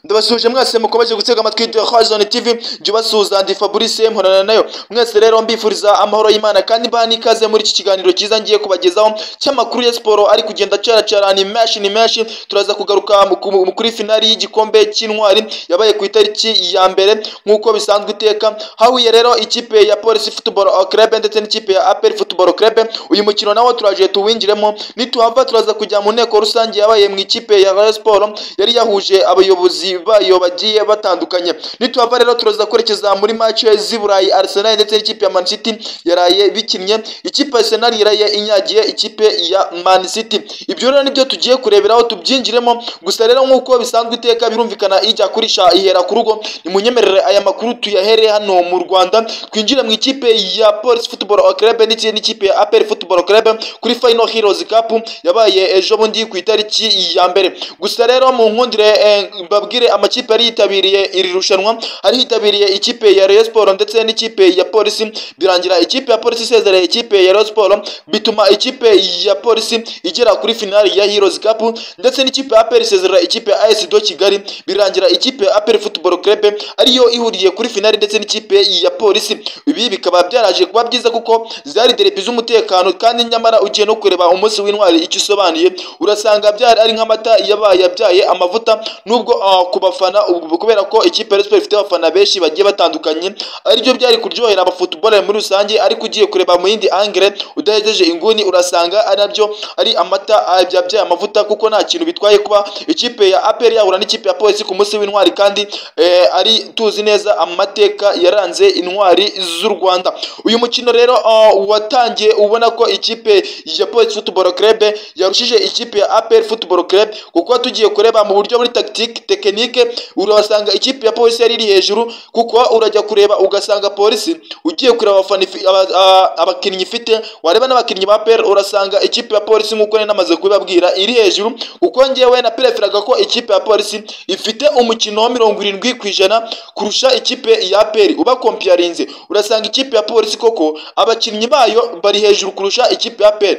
Ndabasuje mwese mukomeje gutega amatwi de Horizon TV jubasuza ndi Fabrice mporana nayo mwese rero mbifuriza amahoro y'Imana kandi bani kaze muri iki kiganiro cyiza ngiye kubagezaho cy'amakuru ya sport ari kugenda cyaracara ni mesh turaza kugaruka kuri finali y'igikombe cy'intwari yabaye ku itariki ya mbere nkuko bisanzwe iteka hahuye rero ikipe ya Police Football Club ndetse n'ikipe ya APR Football Club. Uyu mukino nawo turaje tuwinjiremo nituhava turaza kujya mu nteko rusange yabaye mu ikipe ya Rayon Sport yari yahuje abayobozi bayo bagiye batandukanye. Nituhava rero turaza kwerekeza muri match z'Iburayi Arsenal ndetse n'ikipe ya Man City yaraye bikinnye. Ikipe Arsenal yaraye inyagiye ikipe ya Man City. Ibyo rero nibyo tugiye kureberaho tubyinjiremo. Gusa rero nkuko bisanzwe iteka birumvikana ijya kurisha ihera ku rugo, nimunyemerere aya makuru tuyahere hano mu Rwanda. Twinjire mu ikipe ya Police Football Club ndetse n'ikipe ya APR Football Club kuri Final Heroes Cup yabaye ejo bundi ku itariki ya mbere. Gusa rero mu nkundire babwire amakipe ari yitabiriye iri rushanwa, hari hitabiriye ikipe ya Rayon Sport ndetse n'ikipe ya Police. Birangira ikipe ya Police isezereye ikipe ya Rayon Sport, bituma ikipe ya Police igera kuri finali ya Heroes Cup ndetse n'ikipe ya APR isezerera ikipe ya AS do Kigali. Birangira ikipe ya APR Football Club ariyo ihuriye kuri finali ndetse n'ikipe ya Police. Ibi bikaba byaraje kuba byiza kuko zari derby z'umutekano, kandi nyamara ugiye no kureba umunsi w'intwari icyo isobanuye urasanga byari ari nk'amata yabaye yabyaye amavuta. Nubwo kubafana kubera ko ikipe ya Sport ifite abafana benshi bagiye batandukanye aribyo byari kuryohera abafootballer muri rusange, ariko ugiye kureba mu yindi angle udahejeje inguni urasanga arabyo ari amata yabyaye amavuta, kuko nta kintu bitwaye kuba ikipe ya APR yahura n'ikipe ya Police ku munsi w'intwari, kandi ari tuzi neza amateka yaranze intwari z'u Rwanda. Uyu mukino rero watangiye ubona ko ikipe ya Police Football Club yarushije ikipe ya APR Football Club, kuko tugiye kureba mu buryo muri technique urasanga ikipe ya Police yari iri hejuru, kuko urajya kureba ugasanga Police ugiye kureba abakinnyi ifite, wareba n'abakinnyi ba APR urasanga ikipe ya Police nkuko nari namaze kubabwira iri hejuru, kuko ngewe na preferaga ko ikipe ya Police ifite umukino wa 70% kurusha ikipe ya APR. Uba comparinze urasanga ikipe ya Police koko abakinnyi bayo bari hejuru kurusha ikipe ya APR.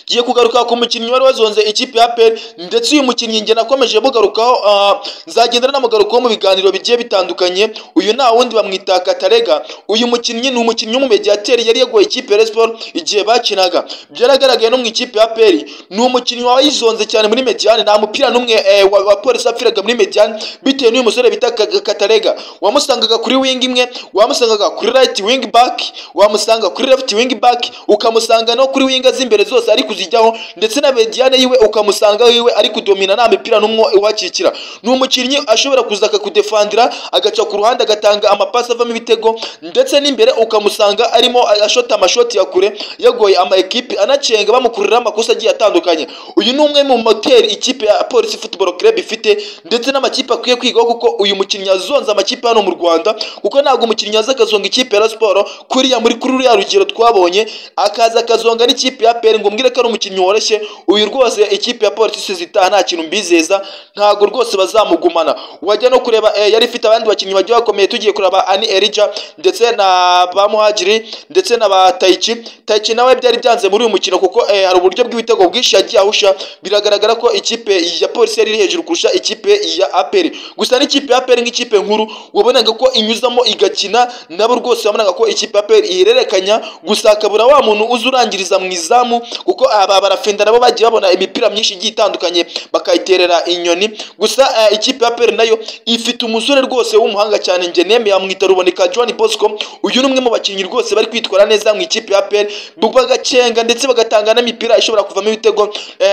Giye kugaruka ku mukinnyi wari wazonze ikipe ya APR, ndetse uyu mukinnyi nge nakomeje bugarukaho nzagendera n'amagaruko mu biganiro bigiye bitandukanye. Uyu nta wundi bamwita Katarega. Uyu mukinnyi ni umukinnyi w'umumediateur yari yagoye ikipe ya Sport igihe bakinaga. Byaragaragaye no mu ikipe ya APR, ni umukinnyi wayizonze cyane muri mediane, nta mupira numwe wa Police apfiraga muri mediane bitewe n'uyu musore bita Katarega. Wamusangaga kuri wing imwe, wamusangaga kuri right wing back, wamusanga kuri left wing back, ukamusanga no kuri winga z'imbere zose ari kuzijyaho, ndetse na mediane yiwe ukamusanga yiwe ari kudomina nta mipira numwe wakikira. Ni umukinnyi ashobora kuza akakudefandira agaca ku ruhande agatanga amapasi avamo ibitego, ndetse n'imbere ukamusanga arimo ashota amashoti ya kure yagoye ama equipe anacenga bamukurira amakosa agiye atandukanye. Uyu ni umwe mu moteri ikipe ya Police Football Club ifite, ndetse n'amakipe akwiye kwigaho, kuko uyu mukinnyi azonze amakipe hano mu Rwanda, kuko ntabwo umukinnyi aza akazonga ikipe ya Sport kuriya muri kuri ya rugero twabonye akaza akazonga n'ikipe ya APR ngo mbwire ko ari umukinnyi woroshye. Uyu rwose ikipe ya Police zitaha nta kintu mbizeza, ntago rwose bazamugumana. Wajya no kureba yari ifite abandi bakinnyi bagiye bakomeye, tugiye kureba Ani Elija ndetse na ba Muhajiri ndetse na ba Taichi nawe byari byanze muri uyu mukino, kuko hari uburyo bw'ibitego bwishi yagiye ahusha. Biragaragara ko ikipe ya Police yari hejuru kurusha ikipe ya APR. Gusa n'ikipe ya APR nk'ikipe nkuru wabonaga ko inyuzamo igakina, nabo rwose wabonaga ko ikipe ya APR ihererekanya, gusa akabura wa muntu uzurangiriza mu izamu, kuko aba barafenda nabo bagiye babona imipira myinshi igiye itandukanye bakayiterera inyoni. Gusa ikipe ya APR nayo ifite umusore rwose w'umuhanga cyane, nge neme yamwita Ruboneka John Bosco. Uyu ni umwe mu bakinnyi rwose bari kwitwara neza mu ikipe ya APR, bagacenga ndetse bagatanga n'imipira ishobora kuvamo ibitego,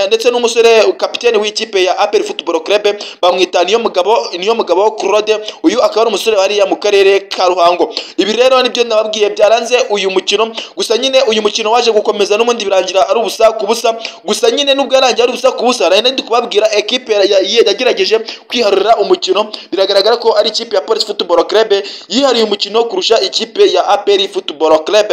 ndetse n'umusore kapiteni w'ikipe ya APR Football Club bamwita niyo mugabo Claude. Uyu akaba ari umusore wari mu karere ka Ruhango. Ibi rero nibyo nababwiye byaranze uyu mukino. Gusa nyine uyu mukino waje gukomeza n'umundi birangira ari ubusa ku busa. Gusa nyine nubwo yarangiye ari ubusa ku busa, nari ndi kubabwira equipe yagerageje kwiharurira umukino. Biragaragara ko ari ikipe ya Police Football Club yihariye umukino kurusha ikipe ya APR Football Club.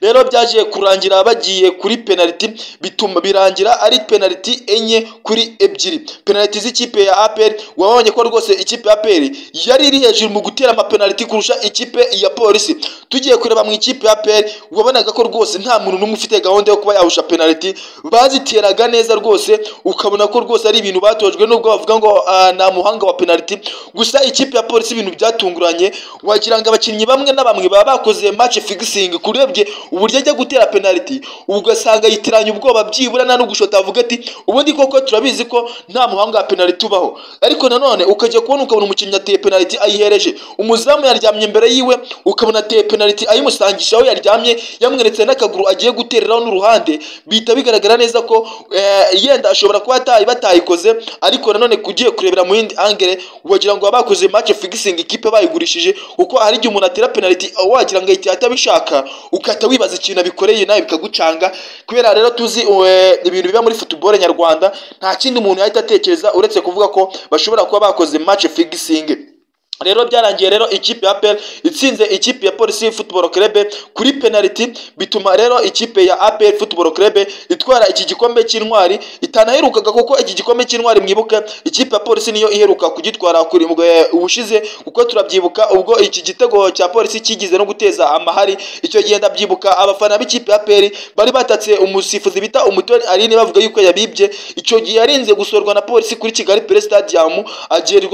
Rero byaje kurangira bagiye kuri penalty, bituma birangira ari penalty enye kuri ebyiri. Penalty z'ikipe ya APR wabonye ko rwose ikipe ya APR yari iri hejuru mu gutera ama penalty kurusha ikipe ya Polisi. Tugiye kureba mu ikipe ya APR wabonaga ko rwose nta muntu n'umwe ufite gahunda yo kuba yahusha penalty, baziteraga neza rwose, ukabona ko rwose ari ibintu batojwe, nubwo bavuga ngo nta muhanga wa penalty. Gusa ikipe ya Polisi ibintu byatunguranye, wagira ngo abakinnyi bamwe na bamwe baba bakoze match fixing, kurebye uburyo ajya gutera penalty ugasanga yitiranya ubwoba, byibura nta no gushota avuga ati ubundi koko turabizi ko nta muhanga wa penalty tubaho. Ariko nanone ukajya kubona ukabona umukinnyi ateye penalty ayihereje umuzamu yaryamye imbere yiwe, ukabona ateye penalty ayimusangisha aho yaryamye, yamweretse n'akaguru agiye gutereraho n'uruhande, bihita bigaragara neza ko yenda ashobora kuba batayikoze. Ariko nanone kugiye kurebera mu yindi angle wagira ngo bakoze match fixing ikipe bayigurishije, kuko hari igihe umuntu atera penalty wagira ngo ahita atabishaka, ukata wibaza ikintu abikoreye nawe bikagucanga. Kubera rero tuzi ibintu biba muri football nyarwanda, nta kindi umuntu yahita atekereza uretse kuvuga ko bashobora kuba bakoze match fixing. Rero byarangiye rero ikipe ya APR itsinze ikipe ya Police Football Club kuri penalty, bituma rero ikipe ya APR Football Club itwara iki gikombe cy'intwari. Itanaherukaga kuko iki gikombe cy'intwari mwibuka ikipe ya Police niyo iheruka kugitwara kuri ubushize, kuko turabyibuka ubwo iki gitego cya Police kigize no guteza amahari. Icyo gihe ndabyibuka abafana b'ikipe ya APR bari batatse umusifuzi bita Umutoni Aline bavuga yuko yabibye. Icyo gihe yarinze gusorwa na Police kuri Kigali Play Stadium,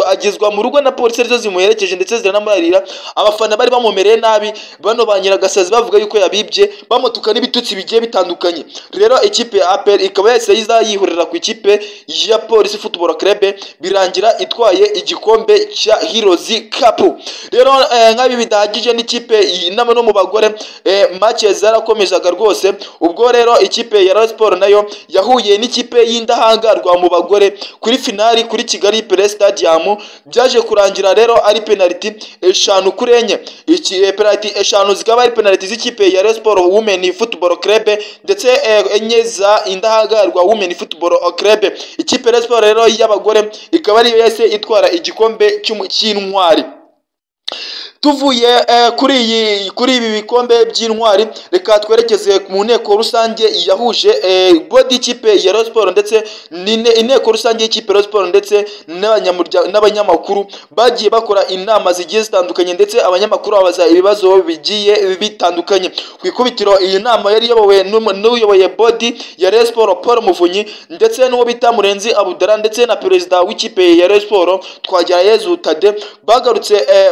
agezwa mu rugo na Police arizo muherekeje ndetse ziranamurarira. Abafana bari bamumereye nabi, bano ba Nyiragasazi bavuga yuko yabibye, bamutuka n'ibitutsi bigiye bitandukanye. Rero ikipe ya APR ikaba yahise yihurira ku ikipe ya Police Football Club, birangira itwaye igikombe cya Heroes Cup. Rero nk'abi bidahagije n'ikipe inama no mu bagore match zarakomezaga rwose. Ubwo rero ikipe ya Rayon Sport nayo yahuye n'ikipe y'indahangarwa mu bagore kuri finali kuri Kigali Play Stadium, byaje kurangira rero ari penalty 5 kuri enye. Iki penalty 5 zikaba ari penalty z'ikipe ya Rayon Sport Women Football Club ndetse enye za indahangarwa Women Football Club. Ikipe ya Rayon Sport rero y'abagore ikaba ari yese itwara igikombe cy'intwari. Tuvuye kuri ibi bikombe by'intwari, reka twerekeze mu nteko rusange yahuje body ikipe ya Rayon Sport ndetse inteko rusange y'ikipe ya Rayon Sport ndetse n'abanyamakuru bagiye bakora inama zigiye zitandukanye, ndetse abanyamakuru babaza ibibazo bigiye bitandukanye. Ku ikubitiro iyi nama yari yobowe n'uyoboye body ya Rayon Sport Paul Muvunyi ndetse n'uwo bita Murenzi Abudara ndetse na perezida w'ikipe ya Rayon Sport Twagirayezu Tade.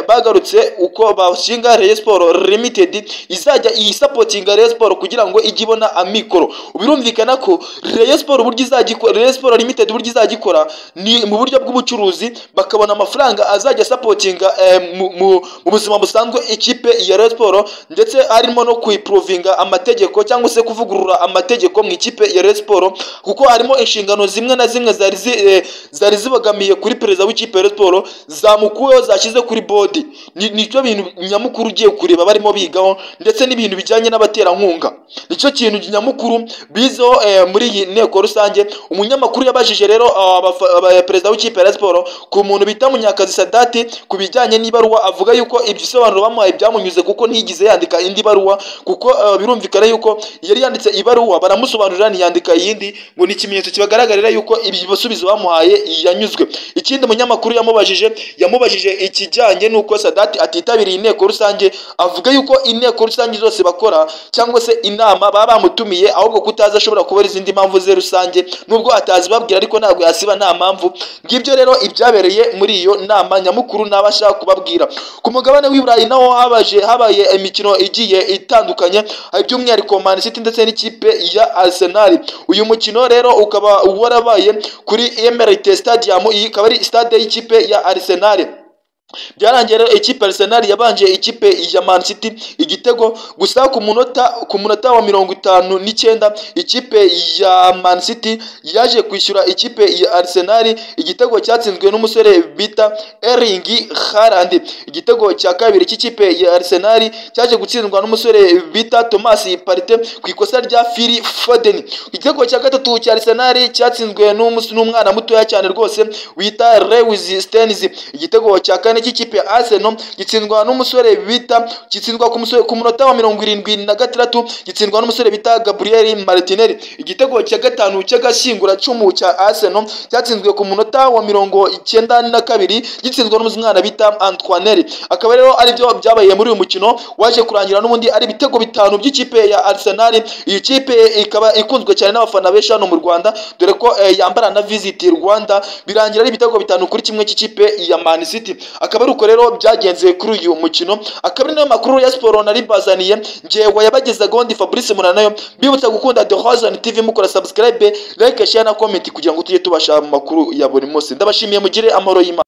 Bagarutse uko bashinga Rayon Sport Limited izajya supportinga Rayon Sport kugira ngo ijye ibona amikoro. Birumvikana ko Rayon Sport buryo izagikora, Rayon Sport Limited buryo izagikora ni mu buryo bw'ubucuruzi, bakabona amafaranga azajya supportinga mu buzima busanzwe ikipe ya Rayon Sport, ndetse harimo no kuiprovinga amategeko cyangwa se kuvugurura amategeko mu ikipe ya Rayon Sport, kuko harimo inshingano zimwe na zimwe zari zibagamiye kuri perezida w'ikipe ya Rayon Sport zamukuweho zashyize kuri body. Nicyo bintu nyamukuru ugiye kureba barimo bigaho, ndetse n'ibintu bijyanye n'abaterankunga. Nicyo kintu nyamukuru bizo muri iyi nteko rusange. Umunyamakuru yabajije rero perezida w'ikipe ya Rayon Sport ku muntu bita Munyakazi Sadati ku bijyanye n'ibaruwa, avuga yuko ibisobanuro bamuhaye byamunyuze kuko ntigize yandika indi baruwa, kuko birumvikana yuko yari yanditse ibaruwa baramusobanurira ntiyandika iyindi, ngo ni ikimenyetso kibagaragarira yuko ibi bisubizo bamuhaye yanyuzwe. Ikindi munyamakuru yamubajije ikijyanye nuko Sadati atitabiriye inteko rusange, avuga yuko inteko rusange zose bakora cyangwa se inama baba bamutumiye, ahubwo kutaza ashobora kubera izindi mpamvu ze rusange, nubwo atazibabwira ariko ntabwo yasiba nta mpamvu. Ngibyo rero ibyabereye muri iyo nama nyamukuru nabasha kubabwira. Ku mugabane w'Iburayi naho habaye imikino igiye itandukanye, by'umwihariko Man City ndetse n'ikipe ya Arsenal. Uyu mukino rero ukaba warabaye kuri Emirates Stadium, iyi ikaba ari stade y'ikipe ya Arsenal. Byarangiye rero ikipe Arsenal yabanje ikipe ya Man City igitego gusa ku munota wa 59 ikipe ya Man City yaje kwishyura ikipe ya Arsenal. Igitego cyatsinzwe n'umusore bita Erling Haaland. Igitego cya kabiri cy'ikipe ya Arsenal cyaje gutsindwa n'umusore bita Thomas Partey ku ikosa rya Phil Foden. Igitego cya gatatu cya Arsenal cyatsinzwe n'umwana mutoya cyane rwose wita Lewis Stenz. Igitego cya kane kane cy'ikipe ya Arsenal gitsindwa n'umusore bita gitsindwa ku munota wa 76 gitsindwa n'umusore bita Gabriel Martinelli. Igitego cya gatanu cy'agashingura cumu cya Arsenal cyatsinzwe ku munota wa 92 gitsindwa n'umwana bita Antoine. Akaba rero ari byo byabaye muri uyu mukino waje kurangira n'ubundi ari ibitego bitanu by'ikipe ya Arsenal. Iyi kipe ikaba ikunzwe cyane n'abafana benshi hano mu Rwanda dore ko yambara na Visit Rwanda, birangira ari ibitego bitanu kuri kimwe cy'ikipe ya Man City. Akaba ari uko rero byagenze kuri uyu mukino. Akaba ari nayo makuru ya siporo nari bazaniye ngewe yabagezaga ndi Fabrice Munanayo. Bibutsa gukunda The Horizon TV, mukora subscribe, like, share na comment kugira ngo tujye tubasha mu makuru ya buri munsi. Ndabashimiye, mugire amahoro y'Imana.